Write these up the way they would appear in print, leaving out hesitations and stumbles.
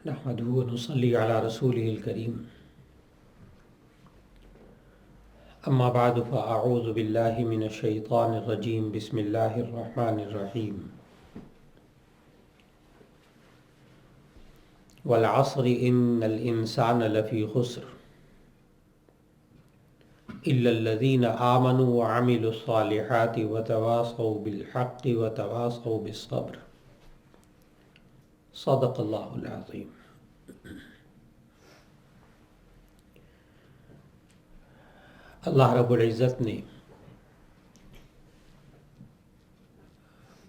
نحمده ونصلي على رسوله الكريم أما بعد فأعوذ بالله من الشيطان الرجيم بسم الله الرحمن الرحيم والعصر إن الإنسان لفي خسر إلا الذين آمنوا وعملوا الصالحات وتواصوا بالحق وتواصوا بالصبر صدق اللہ العظیم۔ اللہ رب العزت نے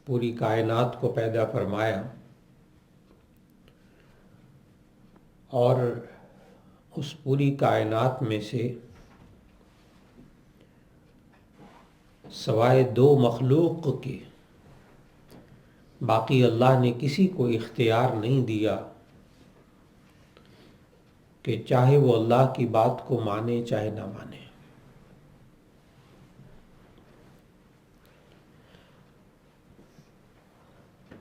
پوری کائنات کو پیدا فرمایا اور اس پوری کائنات میں سے سوائے دو مخلوق کے باقی اللہ نے کسی کو اختیار نہیں دیا کہ چاہے وہ اللہ کی بات کو مانے چاہے نہ مانے۔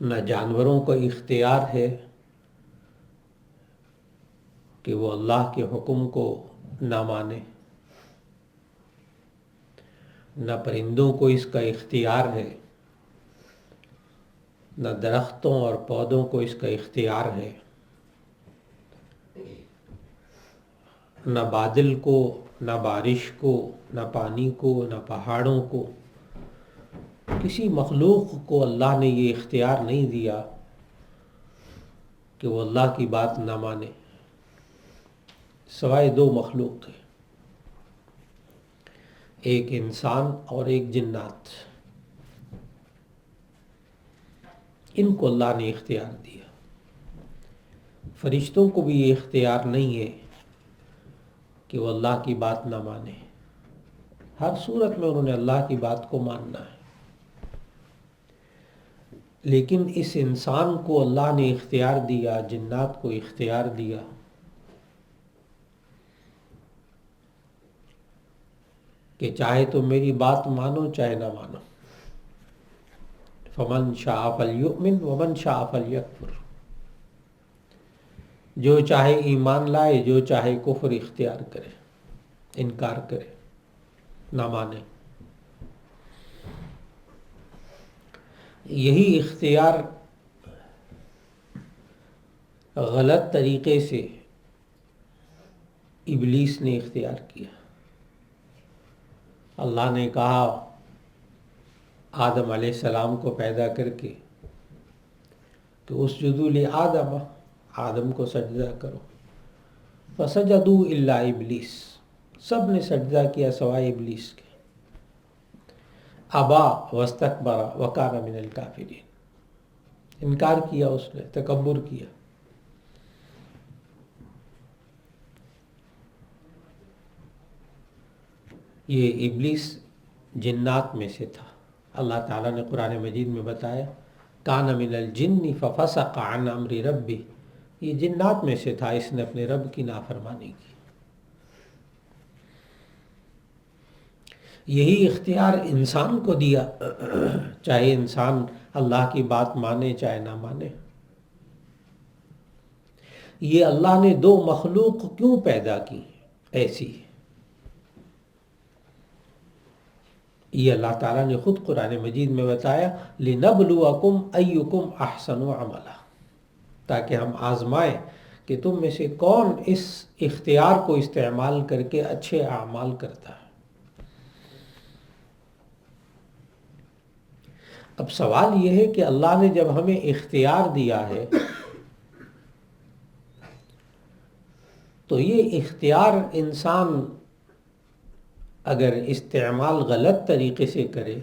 نہ جانوروں کو اختیار ہے کہ وہ اللہ کے حکم کو نہ مانے، نہ پرندوں کو اس کا اختیار ہے، نہ درختوں اور پودوں کو اس کا اختیار ہے، نہ بادل کو، نہ بارش کو، نہ پانی کو، نہ پہاڑوں کو، کسی مخلوق کو اللہ نے یہ اختیار نہیں دیا کہ وہ اللہ کی بات نہ مانے، سوائے دو مخلوق تھے، ایک انسان اور ایک جنات۔ ان کو اللہ نے اختیار دیا۔ فرشتوں کو بھی یہ اختیار نہیں ہے کہ وہ اللہ کی بات نہ مانے، ہر صورت میں انہوں نے اللہ کی بات کو ماننا ہے، لیکن اس انسان کو اللہ نے اختیار دیا، جنات کو اختیار دیا کہ چاہے تو میری بات مانو چاہے نہ مانو، فمن شاء فلیؤمن ومن شاء فلیکفر، جو چاہے ایمان لائے، جو چاہے کفر اختیار کرے، انکار کرے، نہ مانے۔ یہی اختیار غلط طریقے سے ابلیس نے اختیار کیا۔ اللہ نے کہا آدم علیہ السلام کو پیدا کر کے کہ اسجدوا لآدم، آدم کو سجدہ کرو، فسجدوا الا ابلیس، سب نے سجدہ کیا سوائے ابلیس کے، ابا واستکبر وکان من الکافرین، انکار کیا، اس نے تکبر کیا۔ یہ ابلیس جنات میں سے تھا۔ اللہ تعالیٰ نے قرآن مجید میں بتایا کان من الجن ففسق عن امر ربہ، یہ جنات میں سے تھا، اس نے اپنے رب کی نافرمانی کی۔ یہی اختیار انسان کو دیا، چاہے انسان اللہ کی بات مانے چاہے نہ مانے۔ یہ اللہ نے دو مخلوق کیوں پیدا کی ایسی؟ یہ اللہ تعالیٰ نے خود قرآن مجید میں بتایا لِنَبْلُوَكُمْ أَيُّكُمْ أَحْسَنُ عَمَلًا، تاکہ ہم آزمائیں کہ تم میں سے کون اس اختیار کو استعمال کر کے اچھے اعمال کرتا ہے۔ اب سوال یہ ہے کہ اللہ نے جب ہمیں اختیار دیا ہے تو یہ اختیار انسان اگر استعمال غلط طریقے سے کرے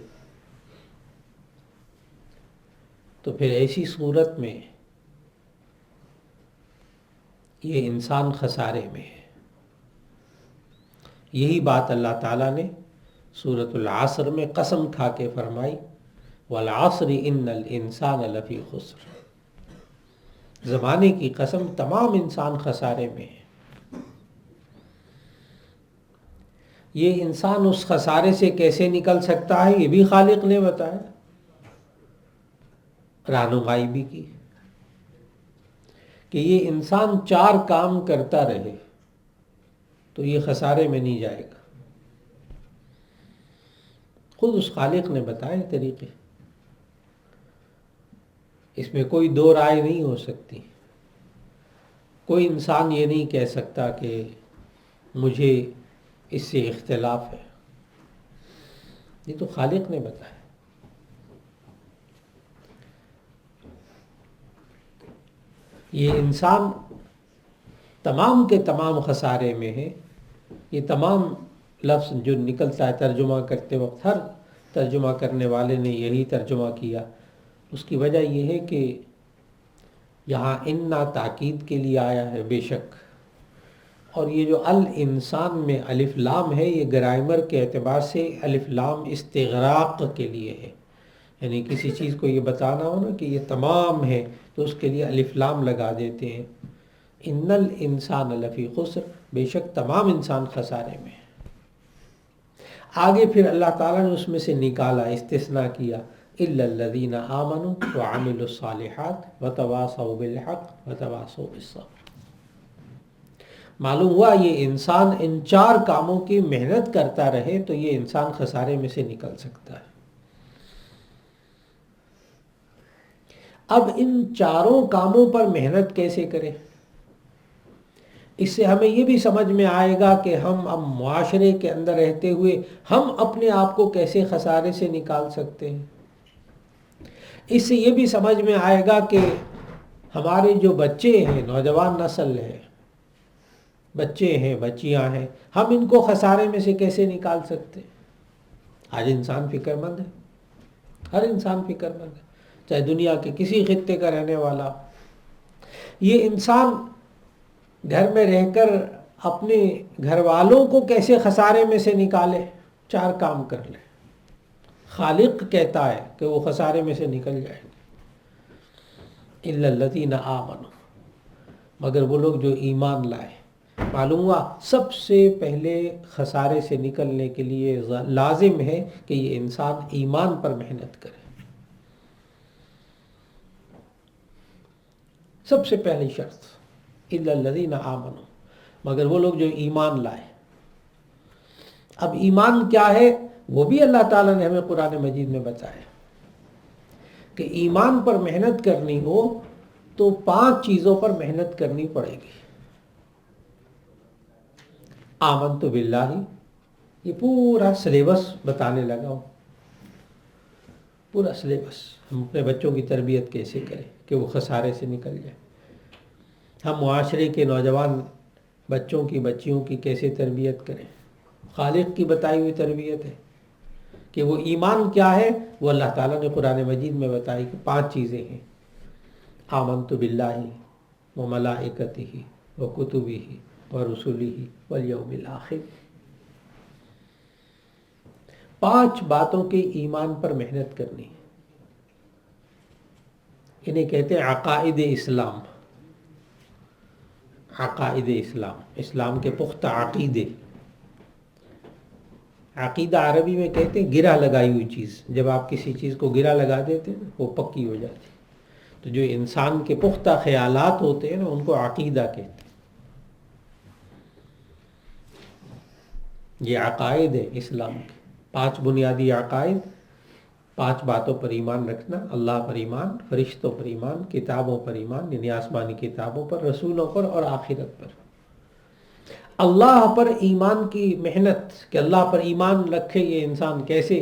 تو پھر ایسی صورت میں یہ انسان خسارے میں ہے۔ یہی بات اللہ تعالیٰ نے سورۃ العصر میں قسم کھا کے فرمائی والعصر ان الانسان لفی خسر، زمانے کی قسم، تمام انسان خسارے میں ہے۔ یہ انسان اس خسارے سے کیسے نکل سکتا ہے یہ بھی خالق نے بتایا، رہنمائی بھی کی کہ یہ انسان 4 کام کرتا رہے تو یہ خسارے میں نہیں جائے گا۔ خود اس خالق نے بتائے طریقے، اس میں کوئی دو رائے نہیں ہو سکتی۔ کوئی انسان یہ نہیں کہہ سکتا کہ مجھے اس سے اختلاف ہے، یہ تو خالق نے بتایا۔ یہ انسان تمام کے تمام خسارے میں ہے۔ یہ تمام لفظ جو نکلتا ہے ترجمہ کرتے وقت، ہر ترجمہ کرنے والے نے یہی ترجمہ کیا۔ اس کی وجہ یہ ہے کہ یہاں انا تاکید کے لیے آیا ہے بے شک، اور یہ جو الانسان میں الف لام ہے، یہ گرامر کے اعتبار سے الف لام استغراق کے لیے ہے، یعنی کسی چیز کو یہ بتانا ہو نا کہ یہ تمام ہے تو اس کے لیے الف لام لگا دیتے ہیں۔ ان الانسان لفی خسر، بے شک تمام انسان خسارے میں ہے۔ آگے پھر اللہ تعالیٰ نے اس میں سے نکالا، استثناء کیا، الا الذین آمنوا وعملوا الصالحات وتواصوا بالحق وتواصوا بالصبر۔ معلوم ہوا یہ انسان ان 4 کاموں کی محنت کرتا رہے تو یہ انسان خسارے میں سے نکل سکتا ہے۔ اب ان 4 کاموں پر محنت کیسے کریں؟ اس سے ہمیں یہ بھی سمجھ میں آئے گا کہ ہم اب معاشرے کے اندر رہتے ہوئے ہم اپنے آپ کو کیسے خسارے سے نکال سکتے ہیں۔ اس سے یہ بھی سمجھ میں آئے گا کہ ہمارے جو بچے ہیں، نوجوان نسل ہے، بچے ہیں، بچیاں ہیں، ہم ان کو خسارے میں سے کیسے نکال سکتے ہیں۔ آج انسان فکر مند ہے، ہر انسان فکر مند ہے، چاہے دنیا کے کسی خطے کا رہنے والا۔ یہ انسان گھر میں رہ کر اپنے گھر والوں کو کیسے خسارے میں سے نکالے، 4 کام کر لے۔ خالق کہتا ہے کہ وہ خسارے میں سے نکل جائیں گے۔ الا الذین آمنوا، مگر وہ لوگ جو ایمان لائے۔ معلوم ہوا سب سے پہلے خسارے سے نکلنے کے لیے لازم ہے کہ یہ انسان ایمان پر محنت کرے، سب سے پہلی شرط الا الذین آمنوا، مگر وہ لوگ جو ایمان لائے۔ اب ایمان کیا ہے وہ بھی اللہ تعالیٰ نے ہمیں قرآن مجید میں بتایا کہ ایمان پر محنت کرنی ہو تو 5 چیزوں پر محنت کرنی پڑے گی۔ آمنت باللہ، یہ پورا سلیبس بتانے لگا ہوں، پورا سلیبس۔ ہم اپنے بچوں کی تربیت کیسے کریں کہ وہ خسارے سے نکل جائیں، ہم معاشرے کے نوجوان بچوں کی بچیوں کی کیسے تربیت کریں۔ خالق کی بتائی ہوئی تربیت ہے کہ وہ ایمان کیا ہے، وہ اللہ تعالیٰ نے قرآن مجید میں بتائی کہ 5 چیزیں ہیں۔ آمنت باللہ وملائکتہ وکتبہ ورسلہ والیوم الآخر، 5 باتوں کے ایمان پر محنت کرنی ہے۔ انہیں کہتے ہیں عقائد اسلام۔ عقائد اسلام، اسلام کے پختہ عقیدے۔ عقیدہ عربی میں کہتے ہیں گرہ لگائی ہوئی چیز، جب آپ کسی چیز کو گرہ لگا دیتے ہیں وہ پکی ہو جاتی ہے۔ تو جو انسان کے پختہ خیالات ہوتے ہیں نا ان کو عقیدہ کہتے ہیں۔ یہ عقائد ہے اسلام کے 5 بنیادی عقائد، 5 باتوں پر ایمان رکھنا، اللہ پر ایمان، فرشتوں پر ایمان، کتابوں پر ایمان یعنی آسمانی کتابوں پر، رسولوں پر اور آخرت پر۔ اللہ پر ایمان کی محنت کہ اللہ پر ایمان رکھے یہ انسان کیسے؟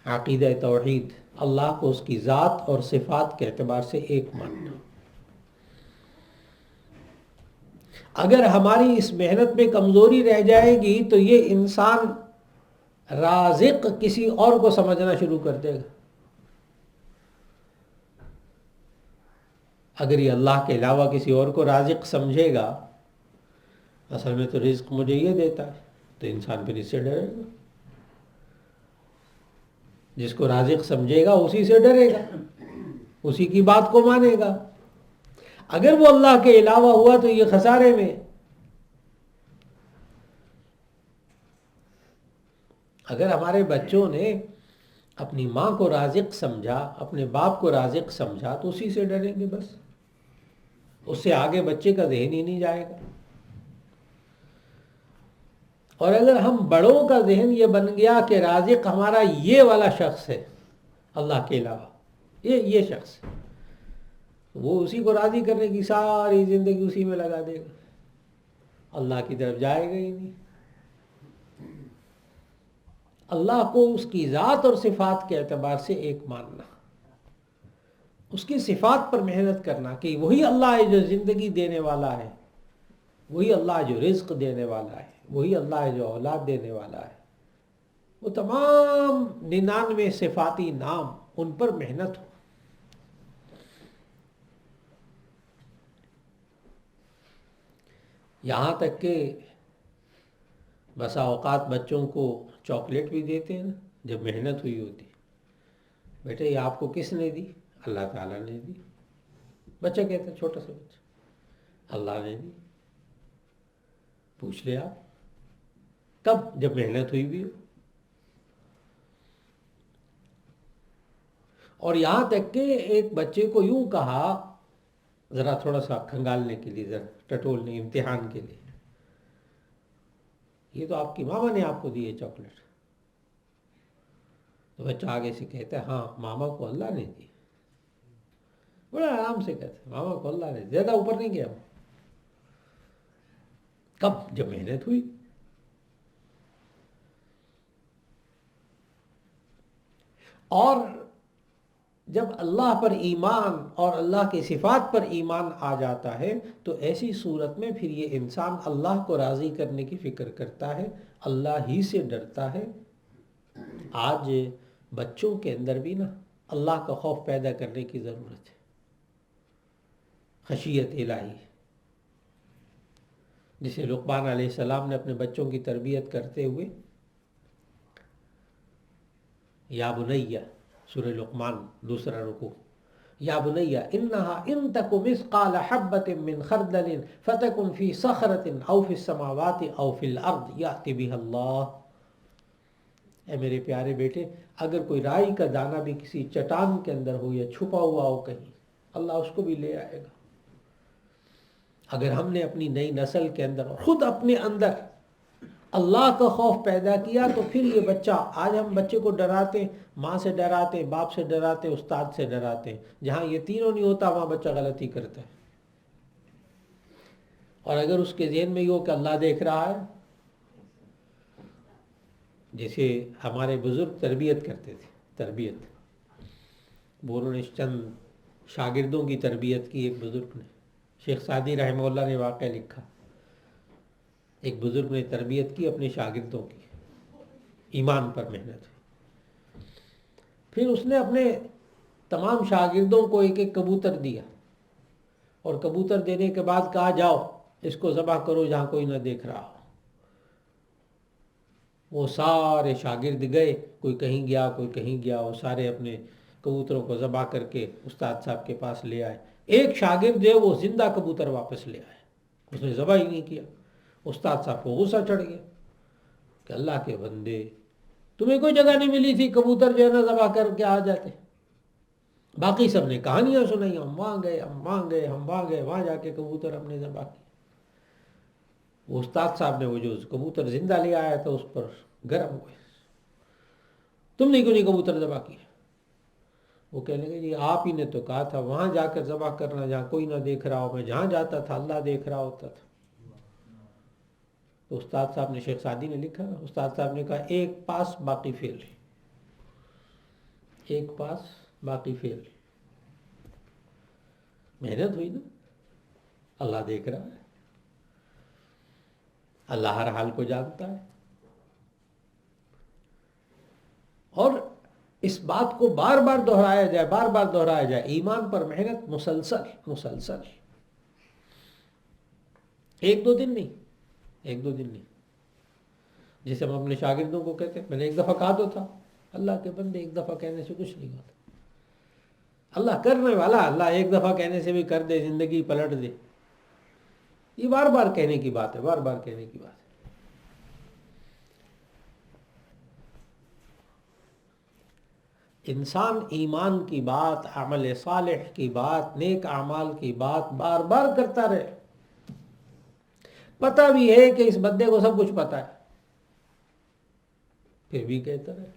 عقیدہ توحید، اللہ کو اس کی ذات اور صفات کے اعتبار سے ایک ماننا۔ اگر ہماری اس محنت میں کمزوری رہ جائے گی تو یہ انسان رازق کسی اور کو سمجھنا شروع کر دے گا۔ اگر یہ اللہ کے علاوہ کسی اور کو رازق سمجھے گا، اصل میں تو رزق مجھے یہ دیتا ہے، تو انسان پھر اس سے ڈرے گا۔ جس کو رازق سمجھے گا اسی سے ڈرے گا، اسی کی بات کو مانے گا۔ اگر وہ اللہ کے علاوہ ہوا تو یہ خسارے میں۔ اگر ہمارے بچوں نے اپنی ماں کو رازق سمجھا، اپنے باپ کو رازق سمجھا تو اسی سے ڈریں گے بس۔ اس سے آگے بچے کا ذہن ہی نہیں جائے گا۔ اور اگر ہم بڑوں کا ذہن یہ بن گیا کہ رازق ہمارا یہ والا شخص ہے اللہ کے علاوہ، یہ شخص، وہ اسی کو راضی کرنے کی ساری زندگی اسی میں لگا دے گا، اللہ کی طرف جائے گا ہی نہیں۔ اللہ کو اس کی ذات اور صفات کے اعتبار سے ایک ماننا، اس کی صفات پر محنت کرنا کہ وہی اللہ ہے جو زندگی دینے والا ہے، وہی اللہ جو رزق دینے والا ہے، وہی اللہ ہے جو اولاد دینے والا ہے، وہ تمام 99 صفاتی نام، ان پر محنت ہو۔ یہاں تک کہ بسا اوقات بچوں کو چاکلیٹ بھی دیتے ہیں نا جب محنت ہوئی ہوتی، بیٹے یہ آپ کو کس نے دی؟ اللہ تعالیٰ نے دی۔ بچہ کہتا ہے، چھوٹا سا بچہ، اللہ نے دی۔ پوچھ لے آپ کب؟ جب محنت ہوئی بھی ہو۔ اور یہاں تک کہ ایک بچے کو یوں کہا، ذرا تھوڑا سا کھنگالنے کے لیے، ذرا ٹٹولنے، امتحان کے لیے، یہ تو آپ کی ماما نے آپ کو دی ہے چاکلیٹ۔ تو بچہ آگے سے کہتا ہے، ہاں ماما کو اللہ نے دی۔ بڑا آرام سے کہتا ہے، ماما کو اللہ نے دی، زیادہ اوپر نہیں گیا۔ کب؟ جب محنت ہوئی۔ اور جب اللہ پر ایمان اور اللہ کی صفات پر ایمان آ جاتا ہے تو ایسی صورت میں پھر یہ انسان اللہ کو راضی کرنے کی فکر کرتا ہے، اللہ ہی سے ڈرتا ہے۔ آج بچوں کے اندر بھی نا اللہ کا خوف پیدا کرنے کی ضرورت ہے، خشیت الہی، جسے لقمان علیہ السلام نے اپنے بچوں کی تربیت کرتے ہوئے، یا بنیہ، سورہ لقمان دوسرا رکوع، یا بنیہ انہا ان تک مثقال حبۃ من خردل فتکن فی صخرۃ او فی السماوات او فی الارض یأت بها اللہ۔ اے میرے پیارے بیٹے، اگر کوئی رائی کا دانہ بھی کسی چٹان کے اندر ہو یا چھپا ہوا ہو کہیں، اللہ اس کو بھی لے آئے گا۔ اگر ہم نے اپنی نئی نسل کے اندر، خود اپنے اندر اللہ کا خوف پیدا کیا تو پھر یہ بچہ، آج ہم بچے کو ڈراتے ہیں، ماں سے ڈراتے ہیں، باپ سے ڈراتے ہیں، استاد سے ڈراتے ہیں، جہاں یہ تینوں نہیں ہوتا وہاں بچہ غلطی کرتا ہے۔ اور اگر اس کے ذہن میں یہ ہو کہ اللہ دیکھ رہا ہے، جیسے ہمارے بزرگ تربیت کرتے تھے، انہوں نے چند شاگردوں کی تربیت کی۔ ایک بزرگ نے، شیخ سعدی رحمہ اللہ نے واقعہ لکھا، ایک بزرگ نے تربیت کی اپنے شاگردوں کی، ایمان پر محنت ہوئی۔ پھر اس نے اپنے تمام شاگردوں کو ایک ایک کبوتر دیا، اور کبوتر دینے کے بعد کہا، جاؤ اس کو ذبح کرو جہاں کوئی نہ دیکھ رہا ہو۔ وہ سارے شاگرد گئے، کوئی کہیں گیا کوئی کہیں گیا، وہ سارے اپنے کبوتروں کو ذبح کر کے استاد صاحب کے پاس لے آئے۔ ایک شاگرد جو وہ زندہ کبوتر واپس لے آئے، اس نے ذبح ہی نہیں کیا۔ استاد صاحب کو غصہ چڑھ گیا کہ اللہ کے بندے، تمہیں کوئی جگہ نہیں ملی تھی کبوتر جو ہے نا ذبح کر کے آ جاتے؟ باقی سب نے کہانیاں سنائی، ہم وہاں گئے، ہم وہاں گئے، ہم وہاں گئے، وہاں جا کے کبوتر ہم نے ذبح کیا۔ وہ استاد صاحب نے وہ جو کبوتر زندہ لے آیا تھا اس پر گرم ہوئے، تم نے کیوں نہیں کبوتر ذبح کیا؟ وہ کہنے لگے، جی آپ ہی نے تو کہا تھا وہاں جا کر ذبح کرنا جہاں کوئی نہ دیکھ رہا ہو، میں جہاں جاتا تھا اللہ دیکھ رہا ہوتا تھا۔ تو استاد صاحب نے، شیخ سعدی نے لکھا، استاد صاحب نے کہا، ایک پاس باقی فیل، ایک پاس باقی فیل۔ محنت ہوئی نا، اللہ دیکھ رہا ہے، اللہ ہر حال کو جانتا ہے۔ اور اس بات کو بار بار دہرایا جائے، بار بار دہرایا جائے، ایمان پر محنت مسلسل، ایک دو دن نہیں۔ جیسے ہم اپنے شاگردوں کو کہتے ہیں، میں نے ایک دفعہ کہا تو تھا، اللہ کے بندے ایک دفعہ کہنے سے کچھ نہیں ہوتا، اللہ کرنے والا، اللہ ایک دفعہ کہنے سے بھی کر دے، زندگی پلٹ دے۔ یہ بار بار کہنے کی بات ہے، بار بار کہنے کی بات ہے۔ انسان ایمان کی بات، عمل صالح کی بات، نیک اعمال کی بات بار بار کرتا رہے، پتہ بھی ہے کہ اس بندے کو سب کچھ پتہ ہے، پھر بھی کہتا رہے،